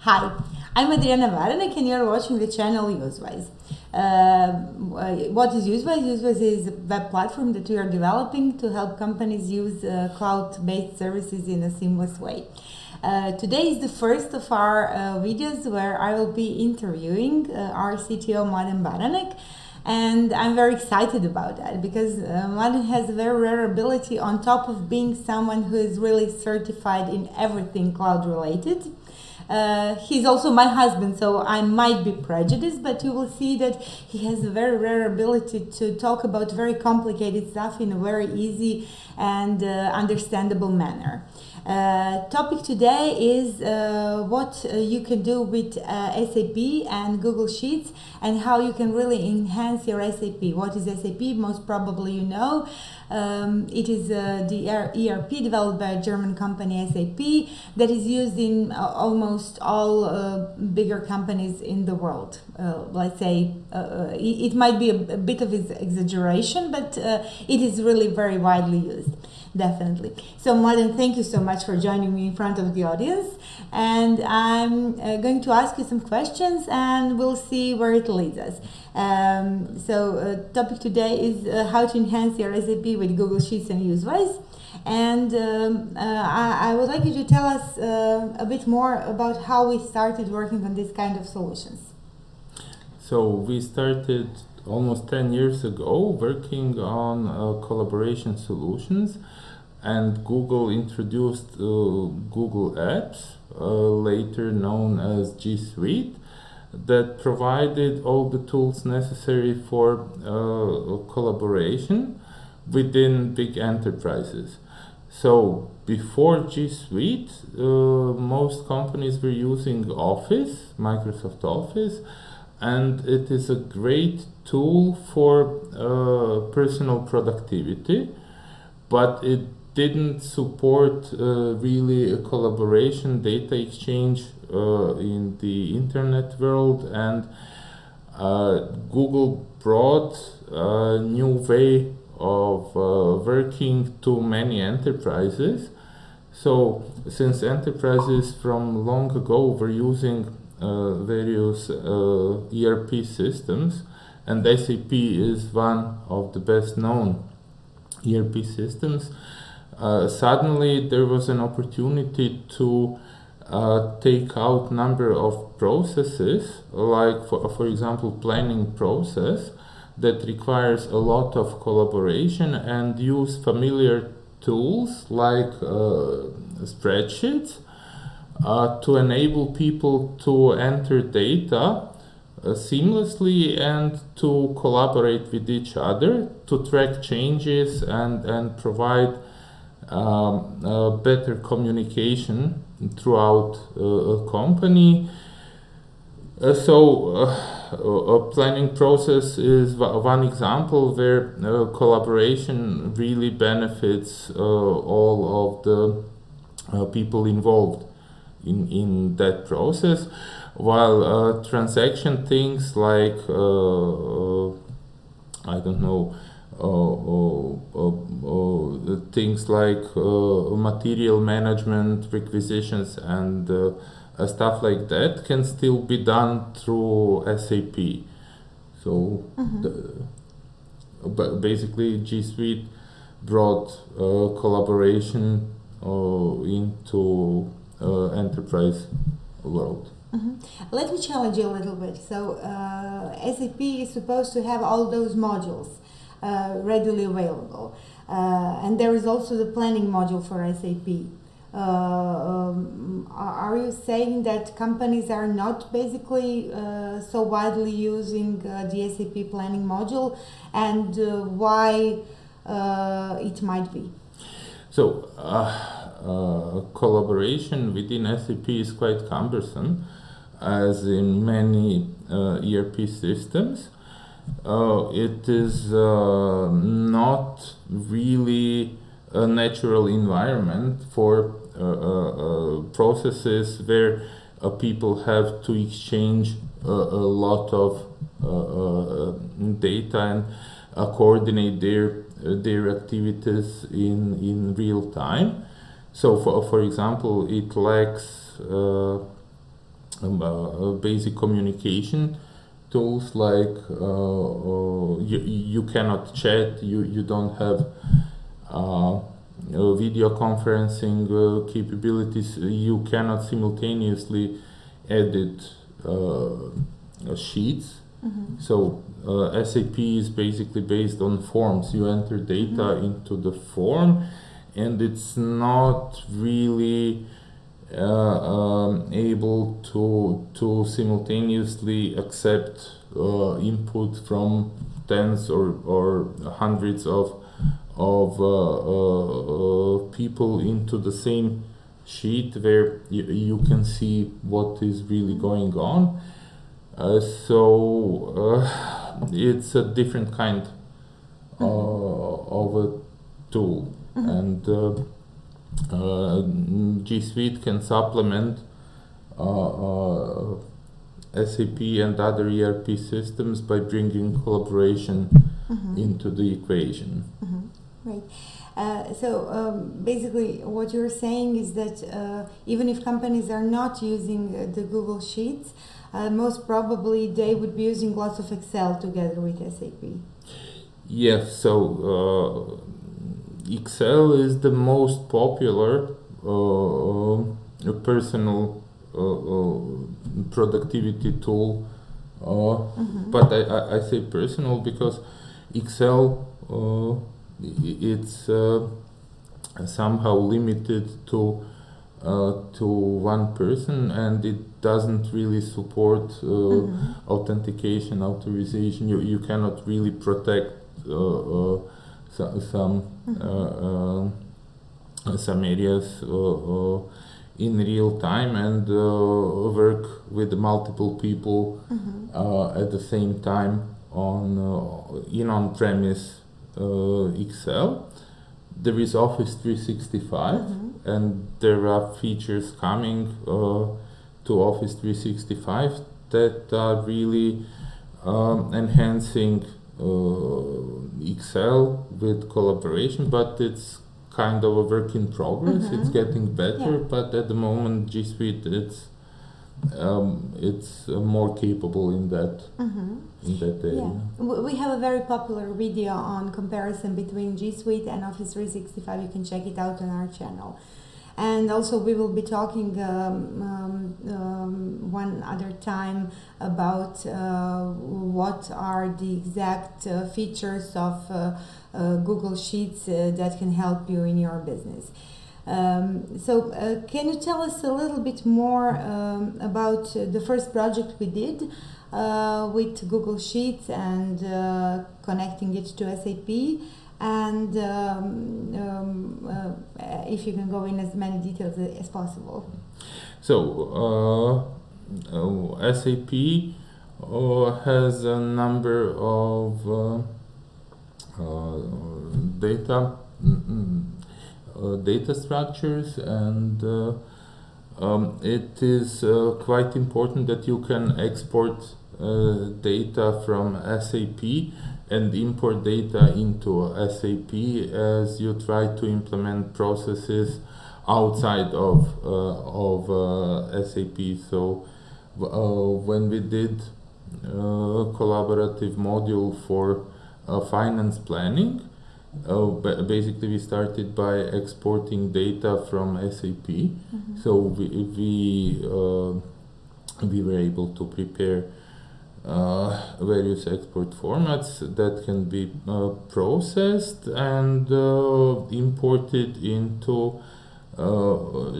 Hi, I'm Mladen Baranek and you're watching the channel UseWise. What is UseWise? UseWise is a web platform that we are developing to help companies use cloud-based services in a seamless way. Today is the first of our videos where I will be interviewing our CTO Mladen Baranek. And I'm very excited about that because Mladen has a very rare ability on top of being someone who is really certified in everything cloud related. He's also my husband, so I might be prejudiced, but you will see that he has a very rare ability to talk about very complicated stuff in a very easy and understandable manner. Topic today is what you can do with SAP and Google Sheets and how you can really enhance your SAP. What is SAP? Most probably you know. It is the ERP developed by a German company, SAP, that is used in almost all bigger companies in the world. Let's say it might be a bit of exaggeration, but it is really very widely used. Definitely. So Mladen, thank you so much for joining me in front of the audience, and I'm going to ask you some questions and we'll see where it leads us. Topic today is how to enhance your SAP with Google Sheets and UseWise, and I would like you to tell us a bit more about how we started working on this kind of solutions. So we started almost 10 years ago working on collaboration solutions, and Google introduced Google Apps, later known as G Suite, that provided all the tools necessary for collaboration within big enterprises. So before G Suite, most companies were using Office, Microsoft Office, and it is a great tool for personal productivity, but it didn't support really a collaboration, data exchange in the internet world, and Google brought a new way of working to many enterprises. So since enterprises from long ago were using various ERP systems, and SAP is one of the best known ERP systems, suddenly there was an opportunity to take out number of processes, like for example planning process that requires a lot of collaboration, and use familiar tools like spreadsheets to enable people to enter data seamlessly and to collaborate with each other, to track changes and provide better communication throughout a company. A planning process is one example where collaboration really benefits all of the people involved in that process, while transaction things like I don't know, things like material management, requisitions, and stuff like that can still be done through SAP. So basically G Suite brought collaboration into enterprise world. Let me challenge you a little bit. So SAP is supposed to have all those modules readily available, and there is also the planning module for SAP. Are you saying that companies are not basically so widely using the SAP planning module, and why it might be? So collaboration within SAP is quite cumbersome, as in many ERP systems. It is not really a natural environment for processes where people have to exchange a lot of data and coordinate their activities in real time. So for example, it lacks basic communication tools like you cannot chat, you don't have video conferencing capabilities, you cannot simultaneously edit sheets. So SAP is basically based on forms. You enter data into the form, and it's not really able to simultaneously accept input from tens or hundreds of people into the same sheet where you can see what is really going on. So it's a different kind of a tool, and G Suite can supplement SAP and other ERP systems by bringing collaboration into the equation. Right. So basically what you're saying is that even if companies are not using the Google Sheets, most probably they would be using lots of Excel together with SAP. Yes, so Excel is the most popular personal productivity tool, but I say personal because Excel it's somehow limited to one person, and it doesn't really support authentication, authorization. You cannot really protect some areas in real time and work with multiple people at the same time on on-premise Excel. There is Office 365, and there are features coming to Office 365 that are really enhancing Excel with collaboration, but it's kind of a work in progress. It's getting better, but at the moment G Suite it's more capable in that area. We have a very popular video on comparison between G Suite and Office 365. You can check it out on our channel. And also we will be talking one other time about what are the exact features of Google Sheets that can help you in your business. So can you tell us a little bit more about the first project we did with Google Sheets and connecting it to SAP, and if you can go in as many details as possible. So SAP has a number of data structures, and it is quite important that you can export data from SAP and import data into SAP as you try to implement processes outside of SAP. So when we did a collaborative module for finance planning, basically we started by exporting data from SAP. So we were able to prepare various export formats that can be processed and imported into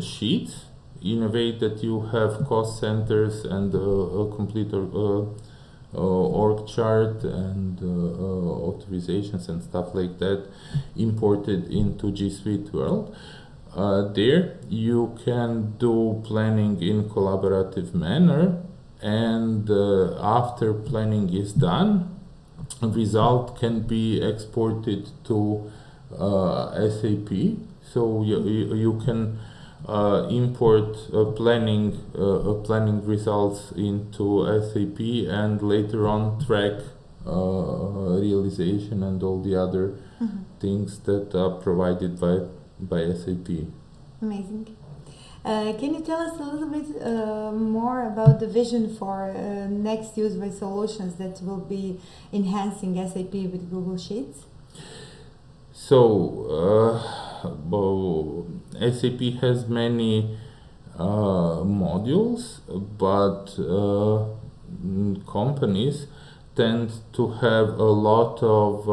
sheets in a way that you have cost centers and a complete org chart and authorizations and stuff like that imported into G Suite world. There you can do planning in collaborative manner, and after planning is done, a result can be exported to SAP. So you can import planning results into SAP and later on track realization and all the other things that are provided by SAP. Amazing. Can you tell us a little bit more about the vision for next UseWise solutions that will be enhancing SAP with Google Sheets? So, SAP has many modules, but companies tend to have a lot of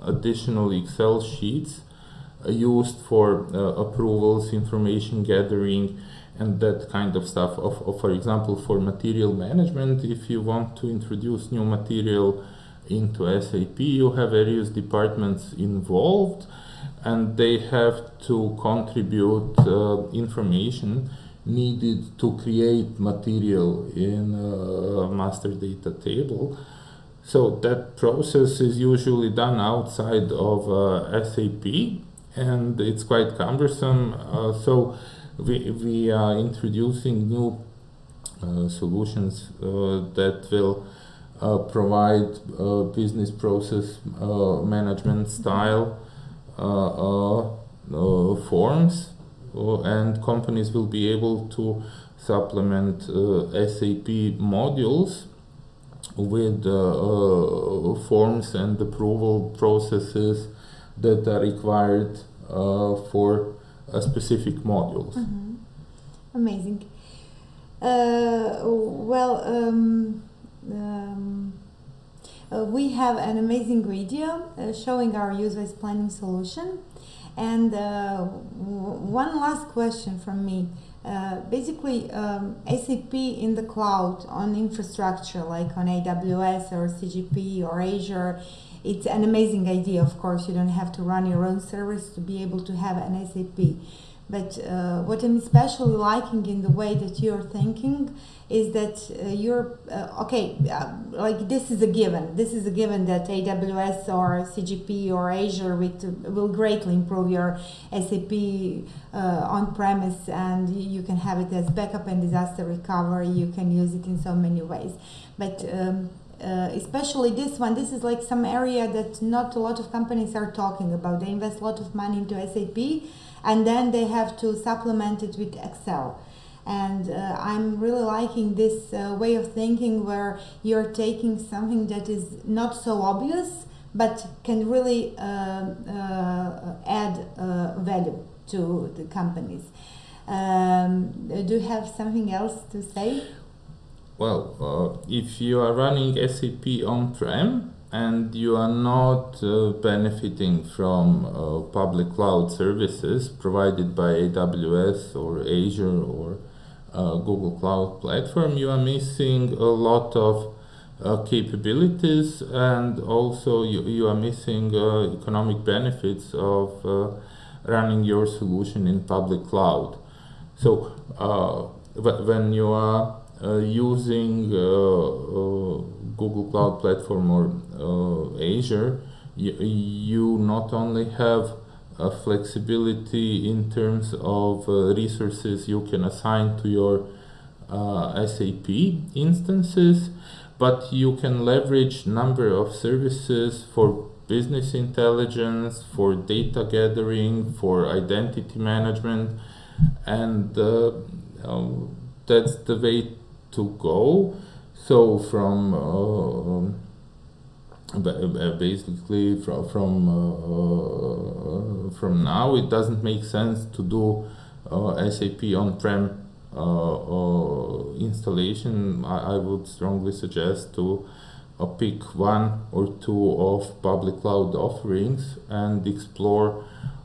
additional Excel sheets used for approvals, information gathering, and that kind of stuff. For example, for material management, if you want to introduce new material into SAP, you have various departments involved, and they have to contribute information needed to create material in a master data table. So that process is usually done outside of SAP, and it's quite cumbersome. So we are introducing new solutions that will provide business process management style forms, and companies will be able to supplement SAP modules with forms and approval processes that are required for specific modules. Mm-hmm. Amazing. We have an amazing video showing our UseWise planning solution. And one last question from me. Basically, SAP in the cloud on infrastructure like on AWS or CGP or Azure, it's an amazing idea. Of course, you don't have to run your own service to be able to have an SAP. But what I'm especially liking in the way that you're thinking is that you're like this is a given. This is a given that AWS or CGP or Azure will greatly improve your SAP on-premise, and you can have it as backup and disaster recovery. You can use it in so many ways. But especially this one, this is like some area that not a lot of companies are talking about. They invest a lot of money into SAP, and then they have to supplement it with Excel. And I'm really liking this way of thinking where you're taking something that is not so obvious but can really add value to the companies. Do you have something else to say? Well, if you are running SAP on-prem and you are not benefiting from public cloud services provided by AWS or Azure or Google Cloud Platform, you are missing a lot of capabilities, and also you are missing economic benefits of running your solution in public cloud. So when you are using Google Cloud Platform or Azure, you not only have flexibility in terms of resources you can assign to your SAP instances, but you can leverage number of services for business intelligence, for data gathering, for identity management, and that's the way to go. So from basically from now, it doesn't make sense to do SAP on-prem installation. I would strongly suggest to pick one or two of public cloud offerings and explore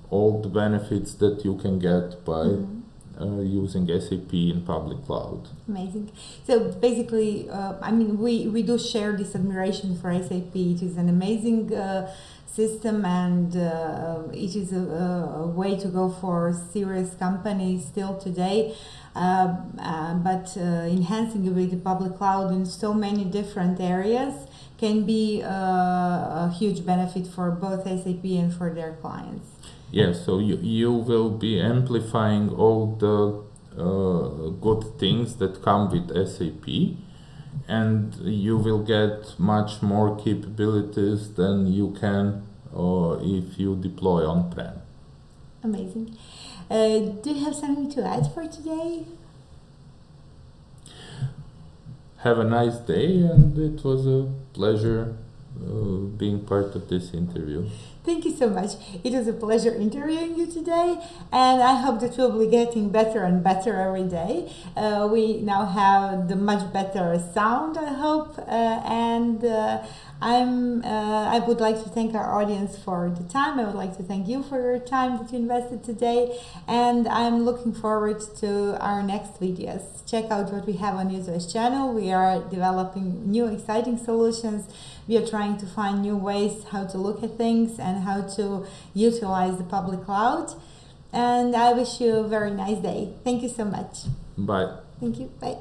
all the benefits that you can get by using SAP in public cloud. Amazing. So basically, I mean, we do share this admiration for SAP. It is an amazing system, and it is a way to go for serious companies still today. But enhancing it with the public cloud in so many different areas can be a huge benefit for both SAP and for their clients. Yes, so you will be amplifying all the good things that come with SAP, and you will get much more capabilities than you can if you deploy on-prem. Amazing. Do you have something to add for today? Have a nice day, and it was a pleasure being part of this interview. Thank you so much. It was a pleasure interviewing you today, and I hope that we'll be getting better and better every day. We now have the much better sound, I hope, and I would like to thank our audience for the time. I would like to thank you for your time that you invested today, and I'm looking forward to our next videos. Check out what we have on UseWise channel. We are developing new exciting solutions. We are trying to find new ways how to look at things and how to utilize the public cloud. And I wish you a very nice day. Thank you so much. Bye. Thank you. Bye.